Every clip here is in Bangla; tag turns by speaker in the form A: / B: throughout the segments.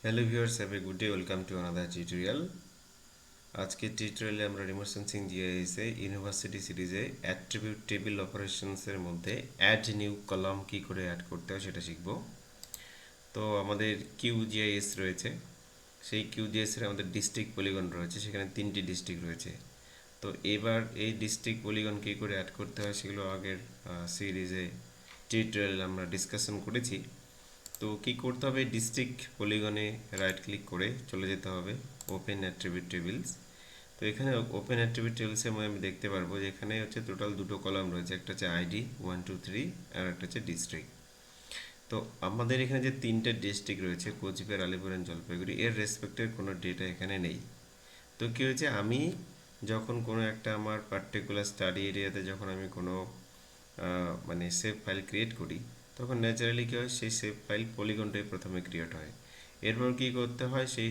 A: Hello viewers, have a good day. Welcome to another tutorial. আজকের টিউটোরিয়ালে আমরা রিমোট সেন্সিং জিআইএসে ইউনিভার্সিটি সিরিজে অ্যাট্রিবিউট টেবিল অপারেশনসের মধ্যে অ্যাড নিউ কলাম কী করে অ্যাড করতে হয় সেটা শিখব। তো আমাদের কিউজিআইএস রয়েছে, সেই কিউজিআইএসের আমাদের ডিস্ট্রিক্ট পলিগন রয়েছে, সেখানে 3টি ডিস্ট্রিক্ট রয়েছে। তো এবার এই ডিস্ট্রিক্ট পলিগন কী করে অ্যাড করতে হয় সেগুলো আগের সিরিজে টিউটোরিয়াল আমরা ডিসকাশন করেছি। তো কি করতে হবে, ডিস্ট্রিক্ট পলিগনে রাইট ক্লিক করে চলে যেতে হবে ওপেন অ্যাট্রিবিউট টেবিলস। তো এখানে ওপেন অ্যাট্রিবিউট টেবিলসের মধ্যে আমি দেখতে পারবো যে এখানে হচ্ছে টোটাল দুটো কলাম রয়েছে, একটা হচ্ছে আইডি 1 2 3 আর একটা হচ্ছে ডিস্ট্রিক্ট। তো আমাদের এখানে যে 3টে ডিস্ট্রিক্ট রয়েছে কোচবিহার, আলিপুর অ্যান্ড জলপাইগুড়ি, এর রেসপেক্টের কোনো ডেটা এখানে নেই। তো কী হয়েছে, আমি যখন কোনো একটা আমার পার্টিকুলার স্টাডি এরিয়াতে যখন আমি কোনো মানে সেভ ফাইল ক্রিয়েট করি, তখন ন্যাচারালি কী হয়, সেই সেভ ফাইল পলিগনটাই প্রথমে ক্রিয়েট হয়। এরপর কী করতে হয়, সেই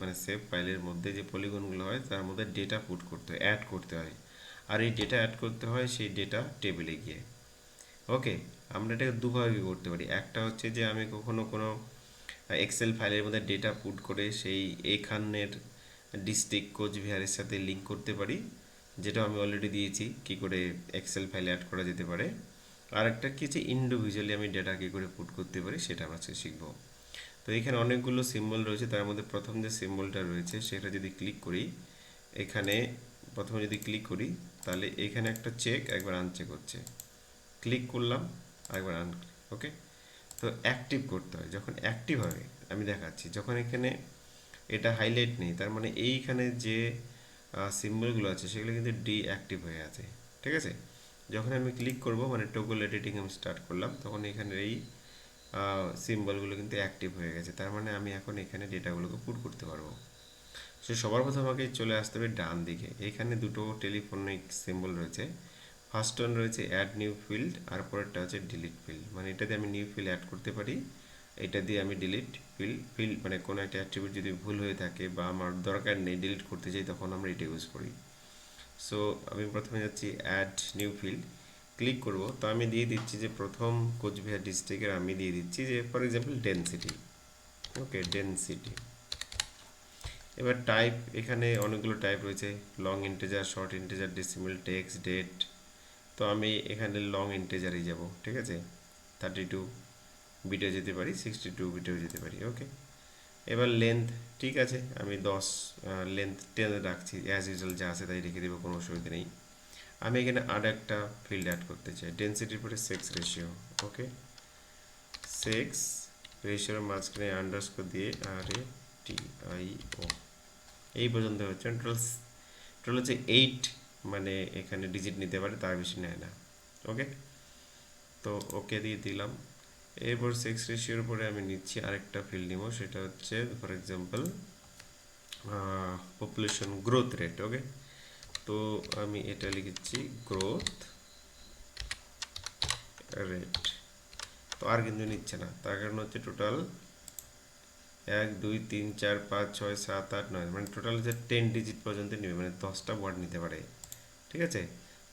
A: মানে সেভ ফাইলের মধ্যে যে পলিগনগুলো হয় তার মধ্যে ডেটা পুট করতে হয়, অ্যাড করতে হয়। আর এই ডেটা অ্যাড করতে হয় সেই ডেটা টেবিলে গিয়ে। ওকে, আমরা এটাকে দুভাবে করতে পারি। একটা হচ্ছে যে আমি কখনো কোনো এক্সেল ফাইলের মধ্যে ডেটা পুট করে সেই এখানের ডিস্ট্রিক্ট কোচবিহারের সাথে লিঙ্ক করতে পারি, যেটা আমি অলরেডি দিয়েছি কী করে এক্সেল ফাইলে অ্যাড করা যেতে পারে। আর একটা কি যে ইন্ডিভিজুয়ালি আমি ডেটা কী করে পুট করতে পারি সেটা আমরা শিখব। তো এখানে অনেকগুলো সিম্বল রয়েছে, তার মধ্যে প্রথম যে সিম্বলটা রয়েছে সেটা যদি ক্লিক করি, এখানে প্রথমে যদি ক্লিক করি তাহলে এখানে একটা চেক একবার আনচেক হচ্ছে, ক্লিক করলাম একবার ওকে। তো অ্যাক্টিভ করতে হয়, যখন অ্যাক্টিভ হবে আমি দেখাচ্ছি, যখন এখানে এটা হাইলাইট নেই তার মানে এইখানে যে সিম্বলগুলো আছে সেগুলো কিন্তু ডিঅ্যাক্টিভ হয়ে আছে, ঠিক আছে। যখন আমি ক্লিক করব মানে টগল এডিটিং আমি স্টার্ট করলাম, তখন এখানে এই সিম্বলগুলো কিন্তু অ্যাক্টিভ হয়ে গেছে, তার মানে আমি এখন এখানে ডেটাগুলোকে পুট করতে পারবো। সো সবার প্রথম আমাকে চলে আসতে হবে ডান দিকে, এখানে দুটো টেলিফোনিক সিম্বল রয়েছে। ফার্স্ট ওয়ান রয়েছে অ্যাড নিউ ফিল্ড, আর পরেরটা হচ্ছে ডিলিট ফিল্ড, মানে এটা দিয়ে আমি নিউ ফিল্ড অ্যাড করতে পারি, এটা দিয়ে আমি ডিলিট ফিল্ড মানে কোনো একটা অ্যাট্রিবিউট যদি ভুল হয়ে থাকে বা আমার দরকার নেই ডিলিট করতে চাই তখন আমরা এটা ইউজ করি। সো আমি প্রথমে যাচ্ছি অ্যাড নিউ ফিল্ড, ক্লিক করব। তো আমি দিয়ে দিচ্ছি যে প্রথম কোচবিহার ডিস্ট্রিক্টের আমি দিয়ে দিচ্ছি যে for example density. Okay, density. এবার টাইপ, এখানে অনেকগুলো টাইপ রয়েছে, long integer, short integer, decimal, text, date. তো আমি এখানে লং ইন্টিজারেই যাব, ঠিক আছে। 32 বিটেও যেতে পারি, 62 বিটেও যেতে পারি, ওকে। এবার লেন্থ, ঠিক আছে, আমি 10 লেন্থ 10 রাখছি, অ্যাজ ইউজুয়াল যা আছে তাই রেখে দেবো, কোনো অসুবিধা নেই। আমি এখানে আর একটা ফিল্ড অ্যাড করতে চাই, ডেন্সিটির পরে সেক্স রেশিও। ওকে, সেক্স রেশিওর মাঝখানে আন্ডারস্কোর দিয়ে RATIO এই পর্যন্ত হচ্ছে। টোটাল টোটাল হচ্ছে 8, মানে এখানে ডিজিট নিতে পারে, তার বেশি নেয় না। ওকে, তো ওকে দিয়ে দিলাম। এরপর সেক্স রেশিওর পরে আমি নিচ্ছি আরেকটা ফিল্ড নিব, সেটা হচ্ছে for example population growth rate. Okay, তো আমি এটা লিখেছি গ্রোথ রেট। তো আর কিন্তু নিচ্ছে না, তার কারণ হচ্ছে টোটাল 1 2 3 4 5 6 7 8 9, মানে টোটাল হচ্ছে 10 ডিজিট পর্যন্ত নেবে, মানে 10টা ওয়ার্ড নিতে পারে, ঠিক আছে।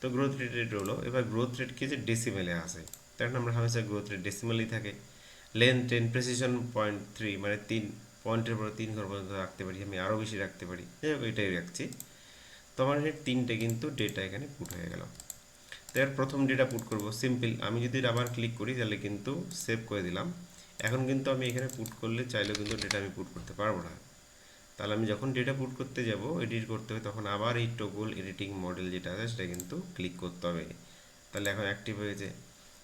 A: তো গ্রোথ রেট হলো, এবার গ্রোথ রেট কি যে ডেসিমেলে আসে, তার কারণ আমরা হামেশা গ্রোথ রেট ডেসিমেলেই থাকে। লেন্থ 10, প্রেসিশন 0.3, মানে 3 পয়েন্টের পরে 3 ঘর পর্যন্ত রাখতে পারি, আমি আরও বেশি রাখতে পারি, যাই হোক এটাই রাখছি। তো আমার এই 3টে কিন্তু ডেটা এখানে পুট হয়ে গেল। তো এর প্রথম ডেটা পুট করব সিম্পল, আমি যদি আবার ক্লিক করি তাহলে কিন্তু সেভ করে দিলাম। এখন কিন্তু আমি এখানে পুট করলে চাইলেও কিন্তু ডেটা আমি পুট করতে পারবো না। তাহলে আমি যখন ডেটা পুট করতে যাব, এডিট করতে হবে, তখন আবার এই টগল এডিটিং মডেল যেটা আছে সেটা কিন্তু ক্লিক করতে হবে। তাহলে এখন অ্যাক্টিভ হয়েছে।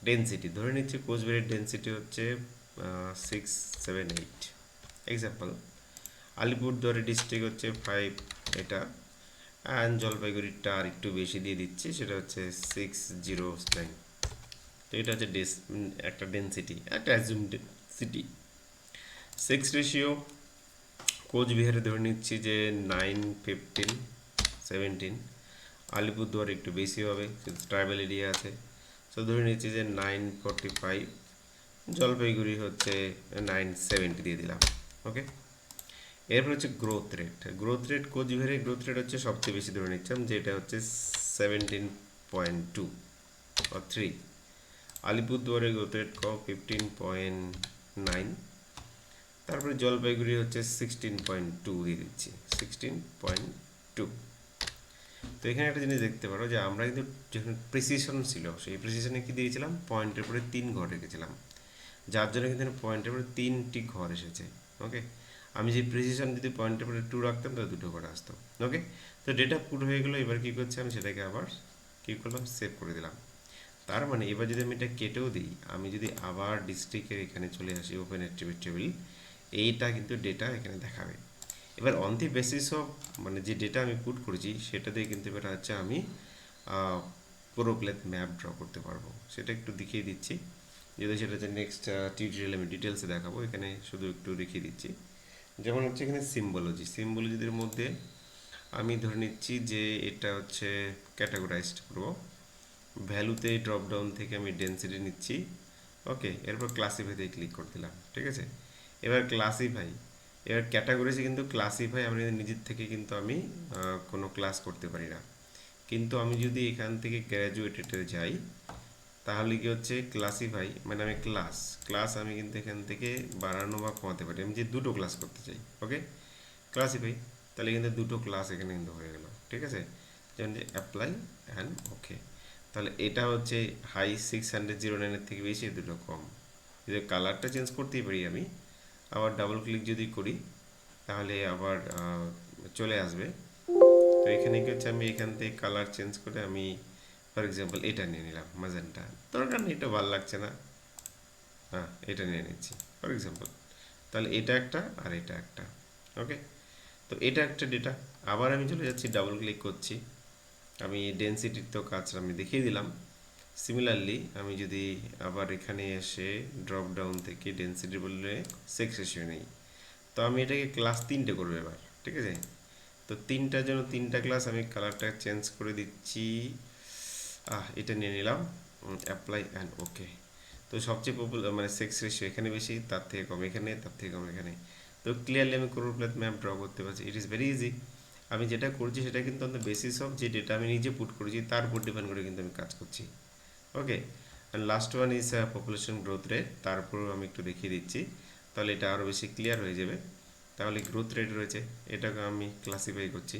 A: ডেনসিটি ধরে নিচ্ছি, কোচবিহারের ডেনসিটি হচ্ছে 678 এক্সাম্পল। আলিপুরদুয়ারের ডিস্ট্রিক্ট হচ্ছে 5, এটা। অ্যান্ড জলপাইগুড়িটা আর একটু বেশি দিয়ে দিচ্ছি, সেটা হচ্ছে 609। তো এটা হচ্ছে একটা ডেনসিটি, একটা অ্যাজুম ডেনসিটি। সেক্স রেশিও কোচবিহারে ধরে নিচ্ছি যে 9 15 17, আলিপুরদুয়ার একটু বেশি হবে, ট্রাইবাল এরিয়া আছে, সো ধরে নিচ্ছি যে 945, জলপাইগুড়ি হচ্ছে 970 দিয়ে দিলাম। ওকে, এরপর হচ্ছে গ্রোথ রেট। গ্রোথ রেট কোচবিহারের গ্রোথ রেট হচ্ছে সবচেয়ে বেশি ধরে নিচ্ছিলাম, যেটা হচ্ছে 17.2 বা 3। আলিপুরদুয়ারের গ্রোথ রেট কম 15.9, তারপরে জলপাইগুড়ি হচ্ছে 16.2 দিয়ে দিচ্ছি 16.2। তো এখানে একটা জিনিস দেখতে পারো যে আমরা কিন্তু যখন প্রিসিশন ছিল সেই প্রিসিশনে কি দিয়েছিলাম, পয়েন্টের পরে 3 ঘর রেখেছিলাম, যার জন্য কিন্তু পয়েন্টের পরে 3টি ঘর এসেছে। ওকে, আমি যে প্রিসিশন যদি পয়েন্টের পরে 2 রাখতাম তাহলে 2টো ঘর আসতো। ওকে, তো ডেটা পুট হয়ে গেলো। এবার কী করছি, আমি সেটাকে আবার কী করলাম, সেভ করে দিলাম। তার মানে এবার যদি আমি এটা কেটেও দিই, আমি যদি আবার ডিস্ট্রিক্টের এখানে চলে আসি, ওপেন অ্যাট্রিবিউট টেবিল, এইটা কিন্তু ডেটা এখানে দেখাবে। এবার অন দি বেসিস অফ মানে যে ডেটা আমি পুট করেছি সেটা দিয়ে কিন্তু এবার হচ্ছে আমি পুরো প্লেথ ম্যাপ ড্র করতে পারবো। সেটা একটু দেখিয়ে দিচ্ছি, যদি সেটা হচ্ছে নেক্সট টিউটোরিয়ালে আমি ডিটেলসে দেখাবো। এখানে শুধু একটু দেখিয়ে দিচ্ছি। যেমন হচ্ছে এখানে সিম্বলজির মধ্যে আমি ধরে নিচ্ছি যে এটা হচ্ছে ক্যাটাগরাইজড করবো। ভ্যালুতে ড্রপ ডাউন থেকে আমি ডেন্সিটি নিচ্ছি। ওকে, এরপর ক্লাসিফাইতে ক্লিক করে দিলাম। ঠিক আছে, এবার এবার ক্যাটাগরিজে কিন্তু ক্লাসিফাই আমরা নিজের থেকে কিন্তু আমি কোনো ক্লাস করতে পারি না। কিন্তু আমি যদি এখান থেকে গ্র্যাজুয়েটেডে যাই তাহলে কি হচ্ছে, ক্লাসিফাই মানে আমি ক্লাস আমি কিন্তু এখান থেকে বাড়ানো বা কমাতে পারি। আমি যে দুটো ক্লাস করতে চাই, ওকে, ক্লাসিফাই, তাহলে কিন্তু দুটো ক্লাস এখানে কিন্তু হয়ে গেল। ঠিক আছে, যেমন যে অ্যাপ্লাই অ্যান্ড ওকে। তাহলে এটা হচ্ছে হাই 609-এর থেকে বেশি, দুটো কম। যদি কালারটা চেঞ্জ করতেই পারি আমি, আবার ডাবল ক্লিক যদি করি তাহলে আবার চলে আসবে। তো এখানে কি হচ্ছে, আমি এখান থেকে কালার চেঞ্জ করে আমি ফর এক্সাম্পল এটা নিয়ে নিলাম, ম্যাজেন্টা, দরকার নেই, এটা ভালো লাগছে না, হ্যাঁ এটা নিয়ে নিচ্ছি ফর এক্সাম্পল। তাহলে এটা একটা আর এটা একটা। ওকে, তো এটা একটা ডেটা। আবার আমি চলে যাচ্ছি, ডাবল ক্লিক করছি, আমি ডেন্সিটির তো কাজটা আমি দেখিয়ে দিলাম। সিমিলারলি আমি যদি আবার এখানে এসে ড্রপ ডাউন থেকে ডেন্সিটি বললে সেক্স রেশিও নেই, তো আমি এটাকে ক্লাস 3টে করবো এবার। ঠিক আছে, তো তিনটার জন্য 3টা ক্লাস, আমি কালারটা চেঞ্জ করে দিচ্ছি, এটা নিয়ে নিলাম, অ্যাপ্লাই অ্যান্ড ওকে। তো সবচেয়ে পপুলার মানে সেক্স রেশিও এখানে বেশি, তার থেকে কম এখানে, তার থেকে কম এখানে। তো ক্লিয়ারলি আমি কোর প্লেথ ম্যাপ ড্র করতে পারছি। It is very easy. আমি যেটা করছি সেটা কিন্তু অন দ্য বেসিস অফ যে ডেটা আমি নিজে পুট করেছি তার উপর ডিপেন্ড করে কিন্তু আমি কাজ করছি। Okay, and last one is population growth rate, তারপরেও আমি একটু দেখিয়ে দিচ্ছি, তাহলে এটা আরও বেশি ক্লিয়ার হয়ে যাবে। তাহলে গ্রোথ রেট রয়েছে, এটাকে আমি ক্লাসিফাই করছি।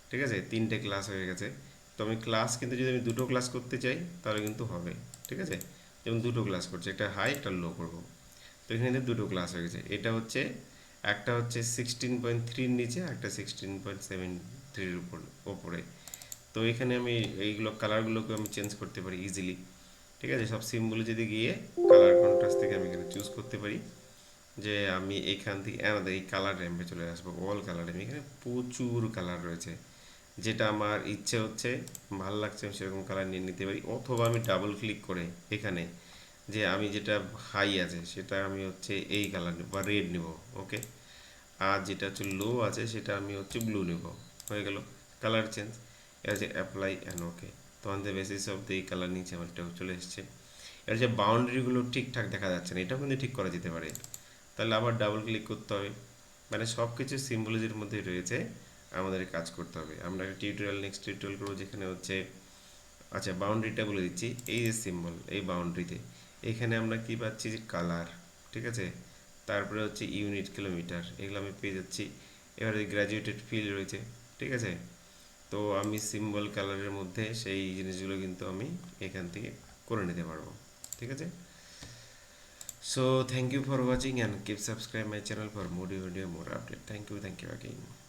A: ঠিক আছে, 3টে ক্লাস হয়ে গেছে। তো আমি ক্লাস কিন্তু যদি আমি দুটো ক্লাস করতে চাই তাহলে কিন্তু হবে। ঠিক আছে, যেমন দুটো ক্লাস করছি, একটা হাই একটা লো করবো। তো এখানে দুটো ক্লাস হয়ে গেছে। এটা হচ্ছে একটা হচ্ছে 16.3-র নিচে, একটা 16.73-র ওপরে। তো এখানে আমি এইগুলো কালারগুলোকে আমি চেঞ্জ করতে পারি ইজিলি। ঠিক আছে, সব সিম্বলে যদি গিয়ে কালার কন্ট্রাস্ট থেকে আমি এখানে চুজ করতে পারি যে আমি এখান থেকে এই কালার র্যাম্পে চলে আসবো, অল কালার র্যাম্প। এখানে প্রচুর কালার রয়েছে, যেটা আমার ইচ্ছে হচ্ছে ভালো লাগছে আমি সেরকম কালার নিয়ে নিতে পারি। অথবা আমি ডাবল ক্লিক করে এখানে যে আমি যেটা হাই আছে সেটা আমি হচ্ছে এই কালার নেব বা রেড নেব। ওকে, আর যেটা হচ্ছে লো আছে সেটা আমি হচ্ছে ব্লু নেব। হয়ে গেল কালার চেঞ্জ। এটা হচ্ছে অ্যাপ্লাই অ্যান্ড ওকে। তো অন দ্য বেসিস অফ এই কালার নিচে আমার এটা চলে এসছে। এর যে বাউন্ডারিগুলো ঠিকঠাক দেখা যাচ্ছে না, এটাও কিন্তু ঠিক করা যেতে পারে। তাহলে আবার ডাবল ক্লিক করতে হবে। মানে সব কিছু সিম্বলজির মধ্যে রয়েছে, আমাদের কাজ করতে হবে। আমরা একটা নেক্সট টিউটোরিয়াল করবো যেখানে হচ্ছে, আচ্ছা বাউন্ডারিটা বলে দিচ্ছি। এই যে সিম্বল, এই বাউন্ডারিতে এখানে আমরা কি পাচ্ছি, যে কালার। ঠিক আছে, তারপরে হচ্ছে ইউনিট, কিলোমিটার, এগুলো আমি পেয়ে যাচ্ছি। এবারে গ্র্যাজুয়েটেড ফিল রয়েছে। ঠিক আছে, তো আমি সিম্বল কালারের মধ্যে সেই জিনিসগুলো কিন্তু আমি এখান থেকে করে নিতে পারবো। ঠিক আছে, so thank you for watching and keep subscribe my channel for more video, more update. Thank you again.